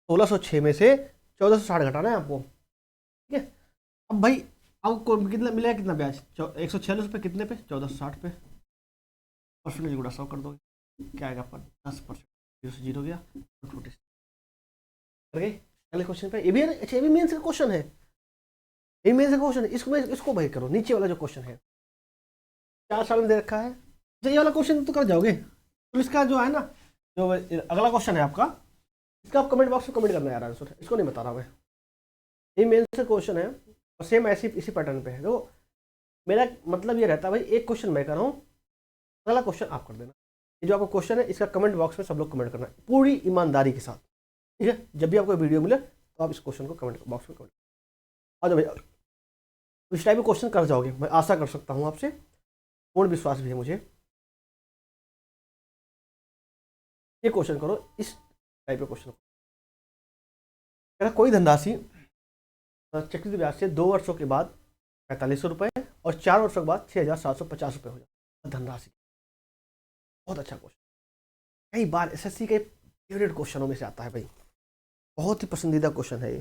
1606 में से 1460 घटाना है आपको। ठीक है। अब भाई, अब कितना मिलेगा? कितना ब्याज? 146 रुपये कितने पे? 1460 पे। परसेंटेज गुणा 100 कर दोगे, क्या आएगा आपका? 10%। 0 से 0 गया, 146 कर गए। अगले क्वेश्चन पे, ये भी अच्छा, ये भी मेंस का क्वेश्चन है। ये मेंस का क्वेश्चन है, इसको भाई करो। नीचे वाला जो क्वेश्चन है, 4 साल में दे रखा है, तो ये वाला क्वेश्चन तो कर जाओगे। तो इसका जो है ना, जो अगला क्वेश्चन है आपका, इसका आप कमेंट बॉक्स में कमेंट करना यार आंसर, इसको नहीं बता रहा मैं। ये मेन से क्वेश्चन है और सेम ऐसी इसी पैटर्न पे है। देखो मेरा मतलब ये रहता है भाई, एक क्वेश्चन मैं कर रहा हूँ, अगला क्वेश्चन आप कर देना। ये जो आपका क्वेश्चन है इसका कमेंट बॉक्स में सब लोग कमेंट करना है पूरी ईमानदारी के साथ, ठीक है। जब भी आपको वीडियो मिले तो आप इस क्वेश्चन को कमेंट बॉक्स में कमेंट आ जाओ भैया। इस टाइप के क्वेश्चन कर जाओगे, मैं आशा कर सकता हूँ आपसे, पूर्ण विश्वास भी है मुझे। ये क्वेश्चन करो, इस टाइप के क्वेश्चन। मेरा कोई धनराशि चक्रवृद्धि ब्याज से 2 वर्षों के बाद 4500 रुपये और 4 वर्षों के बाद 6750 रुपये हो जाए धनराशि। बहुत अच्छा क्वेश्चन, कई बार एसएससी के फेवरेट क्वेश्चनों में से आता है भाई, बहुत ही पसंदीदा क्वेश्चन है ये।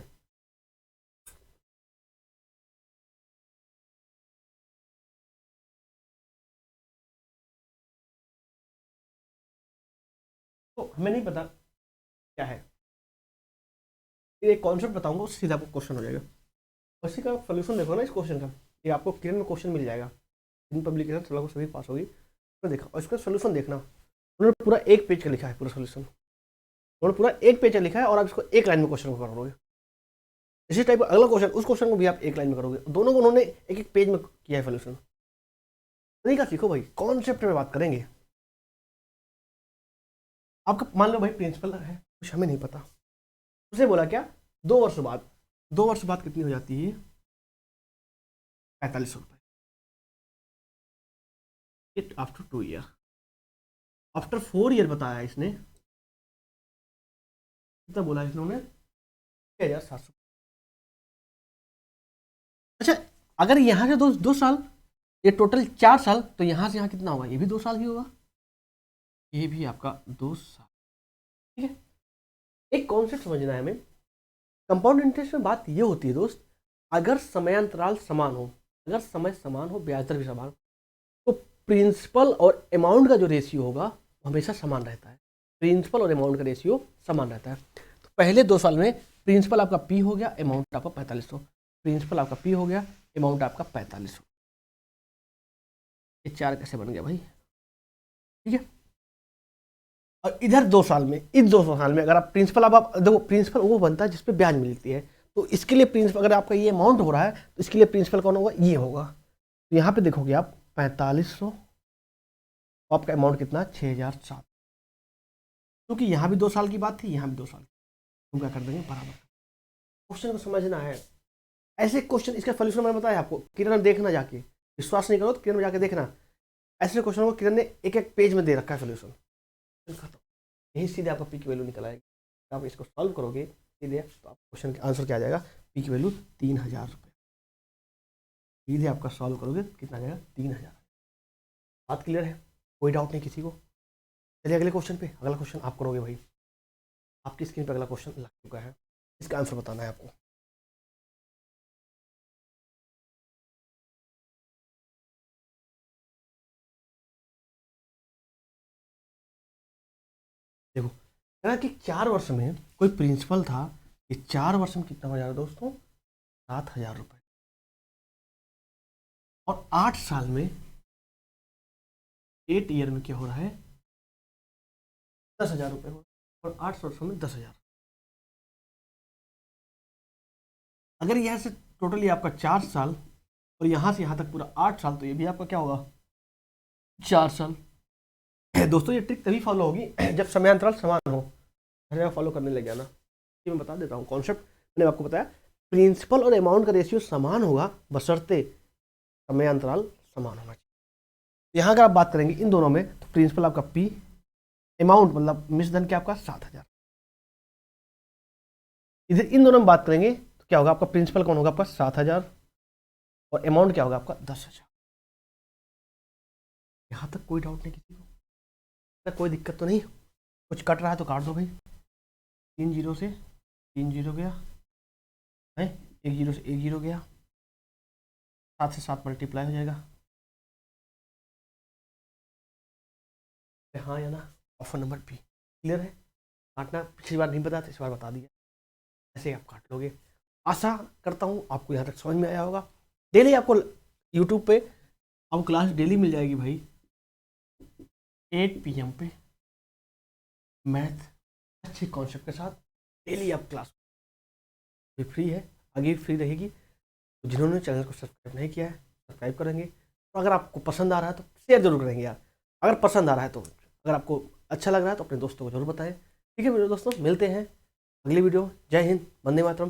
तो हमें नहीं पता क्या है, एक कॉन्सेप्ट बताऊंगा उससे सीधा आपको क्वेश्चन हो जाएगा। उसी का सोल्यूशन देखो ना इस क्वेश्चन का, ये आपको किरण में क्वेश्चन मिल जाएगा, इन पब्लिकेशन तो लगभग सभी पास होगी, तो देखा और इसका सोल्यूशन देखना। उन्होंने पूरा एक पेज का लिखा है, पूरा सोल्यूशन उन्होंने पूरा एक पेज का लिखा है और आप इसको एक लाइन में क्वेश्चन को करोगे। इसी टाइप का अगला क्वेश्चन, उस क्वेश्चन को भी आप एक लाइन में करोगे, दोनों को उन्होंने एक एक पेज में किया है सोल्यूशन। तरीका सीखो भाई, कॉन्सेप्ट में बात करेंगे। आपका मान लो भाई प्रिंसिपल है, कुछ हमें नहीं पता, उसे बोला क्या 2 वर्ष बाद, 2 वर्ष बाद कितनी हो जाती है 4500 रुपये। It after 2 year, after 4 year बताया इसने, कितना बोला इसने 6700। अच्छा अगर यहाँ से 2 साल, ये टोटल 4 साल, तो यहाँ से यहाँ कितना होगा, ये भी 2 साल ही होगा, ये भी आपका 2 साल, ठीक है। एक कॉन्सेप्ट समझना है हमें, कंपाउंड इंटरेस्ट में बात ये होती है दोस्त, अगर समयांतराल समान हो, अगर समय समान हो, ब्याज दर भी समान हो, तो प्रिंसिपल और अमाउंट का जो रेशियो होगा वो हमेशा समान रहता है। प्रिंसिपल और अमाउंट का रेशियो समान रहता है। तो पहले 2 साल में प्रिंसिपल आपका P हो गया, अमाउंट आपका 4500, प्रिंसिपल आपका P हो गया, अमाउंट आपका 4500। ये 4 कैसे बन गया भाई, ठीक है। और इधर 2 साल में, इस 2 साल में अगर आप प्रिंसिपल, अब आप देखो प्रिंसिपल वो बनता है जिसपे ब्याज मिलती है, तो इसके लिए प्रिंसिपल, अगर आपका ये अमाउंट हो रहा है तो इसके लिए प्रिंसिपल कौन होगा, ये होगा। तो यहाँ पे देखोगे आप 4500, आपका अमाउंट कितना 6700, क्योंकि यहाँ भी 2 साल की बात थी, यहाँ भी 2 साल, तो क्या कर देंगे बराबर। क्वेश्चन को समझना है, ऐसे क्वेश्चन, इसका सोल्यूशन मैंने बताया आपको, किरण देखना जाके, विश्वास नहीं करो तो किरण में जाके देखना, ऐसे क्वेश्चन को किरण ने एक एक पेज में दे रखा है सोल्यूशन, यही सीधे आपका पी की वैल्यू निकल आएगी। आप इसको सॉल्व करोगे सीधे तो आप क्वेश्चन का आंसर क्या आ जाएगा, पी की वैल्यू 3000 रुपये। सीधे आपका सॉल्व करोगे कितना आ जाएगा 3000। बात क्लियर है, कोई डाउट नहीं किसी को। चलिए अगले क्वेश्चन पे, अगला क्वेश्चन आप करोगे भाई, आपकी स्क्रीन पर अगला क्वेश्चन लग चुका है, इसका आंसर बताना है आपको। देखो कह कि 4 वर्ष में कोई प्रिंसिपल था, ये 4 वर्ष में कितना हो जा रहा है दोस्तों 7000 रुपये, और 8 साल में 8 ईयर में क्या हो रहा है 10,000 रुपये हो, और 8 वर्षों में 10,000। अगर यहाँ से टोटली आपका 4 साल और यहाँ से यहाँ तक पूरा 8 साल, तो ये भी आपका क्या होगा 4 साल। दोस्तों ये ट्रिक तभी फॉलो होगी जब समयांतराल समान हो, हर जगह फॉलो करने लग गया ना। ये मैं बता देता हूँ कॉन्सेप्ट, मैंने आपको बताया प्रिंसिपल और अमाउंट का रेशियो समान होगा बशर्ते समयांतराल समान होना चाहिए। यहाँ अगर आप बात करेंगे इन दोनों में, तो प्रिंसिपल आपका P, अमाउंट मतलब मिश्र धन क्या आपका 7000। इधर इन दोनों में बात करेंगे तो क्या होगा, आपका प्रिंसिपल कौन होगा आपका 7000 और अमाउंट क्या होगा आपका 10,000। यहाँ तक कोई डाउट नहीं किसी को, कोई दिक्कत तो नहीं, कुछ कट रहा है तो काट दो भाई। 3 जीरो से 3 जीरो गया है, 1 जीरो से 1 जीरो गया, 7 से 7 मल्टीप्लाई हो जाएगा। हाँ या ना, ऑप्शन नंबर बी क्लियर है। काटना पिछली बार नहीं बताया था, इस बार बता दिया, ऐसे आप काट लोगे। आशा करता हूँ आपको यहाँ तक समझ में आया होगा। डेली आपको यूट्यूब पे अब क्लास डेली मिल जाएगी भाई 8 PM पे, मैथ अच्छे कॉन्सेप्ट के साथ डेली आप क्लास फ्री है, आगे भी फ्री रहेगी। तो जिन्होंने चैनल को सब्सक्राइब नहीं किया है सब्सक्राइब करेंगे, तो अगर आपको पसंद आ रहा है तो शेयर जरूर करेंगे यार, अगर पसंद आ रहा है तो, अगर आपको अच्छा लग रहा है तो अपने दोस्तों को जरूर बताएं। ठीक है मेरे दोस्तों, मिलते हैं अगली वीडियो। जय हिंद, वंदे मातरम।